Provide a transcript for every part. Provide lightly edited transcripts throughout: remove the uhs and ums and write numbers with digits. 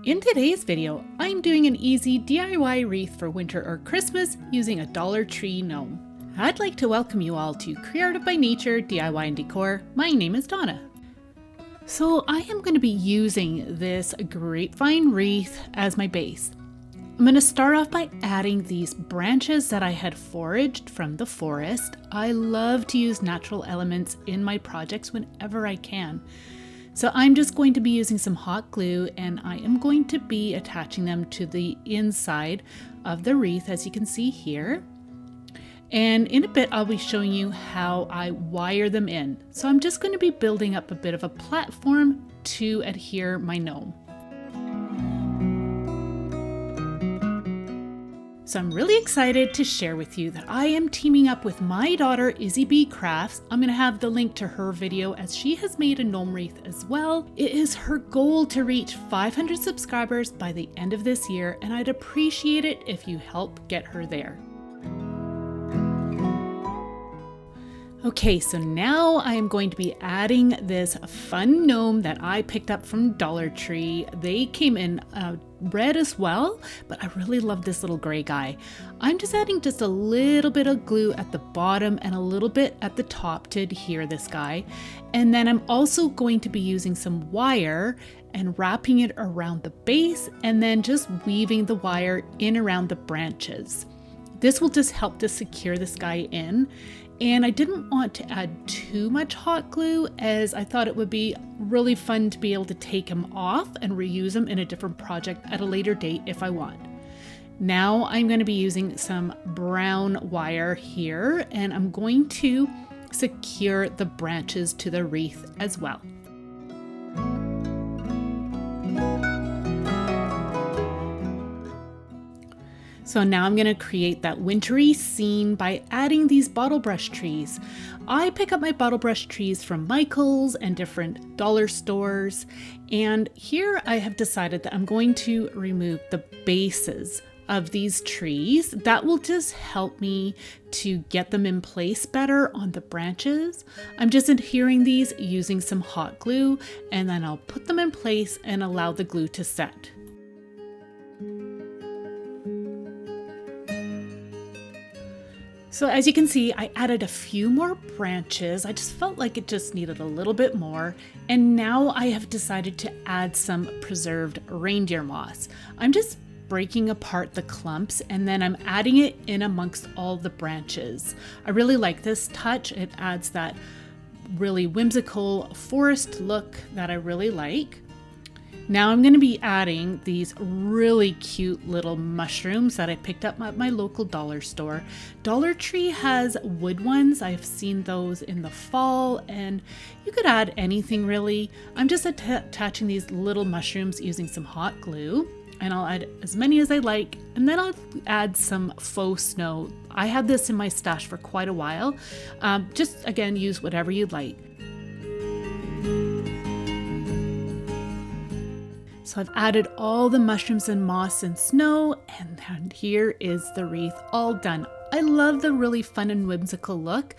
In today's video, I'm doing an easy DIY wreath for winter or Christmas using a Dollar Tree gnome. I'd like to welcome you all to CreArtive by Nature, DIY and Decor. My name is Donna. So I am going to be using this grapevine wreath as my base. I'm going to start off by adding these branches that I had foraged from the forest. I love to use natural elements in my projects whenever I can. So I'm just going to be using some hot glue and I am going to be attaching them to the inside of the wreath, as you can see here. And in a bit, I'll be showing you how I wire them in. So I'm just going to be building up a bit of a platform to adhere my gnome. So I'm really excited to share with you that I am teaming up with my daughter, Izzy B Crafts. I'm going to have the link to her video as she has made a gnome wreath as well. It is her goal to reach 500 subscribers by the end of this year, and I'd appreciate it if you help get her there. Okay, so now I am going to be adding this fun gnome that I picked up from Dollar Tree. They came in red as well, but I really love this little gray guy. I'm just adding just a little bit of glue at the bottom and a little bit at the top to adhere this guy. And then I'm also going to be using some wire and wrapping it around the base and then just weaving the wire in around the branches. This will just help to secure this guy in. And I didn't want to add too much hot glue as I thought it would be really fun to be able to take him off and reuse him in a different project at a later date if I want. Now I'm going to be using some brown wire here and I'm going to secure the branches to the wreath as well. So now I'm going to create that wintry scene by adding these bottle brush trees. I pick up my bottle brush trees from Michael's and different dollar stores. And here I have decided that I'm going to remove the bases of these trees. That will just help me to get them in place better on the branches. I'm just adhering these using some hot glue and then I'll put them in place and allow the glue to set. So as you can see, I added a few more branches. I just felt like it just needed a little bit more. And now I have decided to add some preserved reindeer moss. I'm just breaking apart the clumps and then I'm adding it in amongst all the branches. I really like this touch. It adds that really whimsical forest look that I really like. Now I'm going to be adding these really cute little mushrooms that I picked up at my local dollar store. Dollar Tree has wood ones. I've seen those in the fall and you could add anything really. I'm just attaching these little mushrooms using some hot glue and I'll add as many as I like and then I'll add some faux snow. I had this in my stash for quite a while. Just again, use whatever you'd like. So I've added all the mushrooms and moss and snow, and here is the wreath all done. I love the really fun and whimsical look.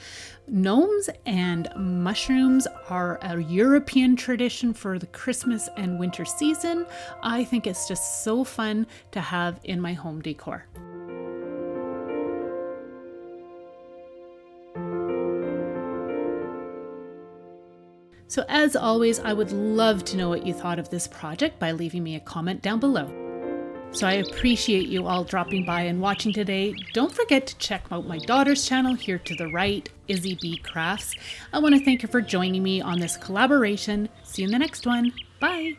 Gnomes and mushrooms are a European tradition for the Christmas and winter season. I think it's just so fun to have in my home decor. So as always, I would love to know what you thought of this project by leaving me a comment down below. So I appreciate you all dropping by and watching today. Don't forget to check out my daughter's channel here to the right, Izzy B Crafts. I want to thank her for joining me on this collaboration. See you in the next one. Bye.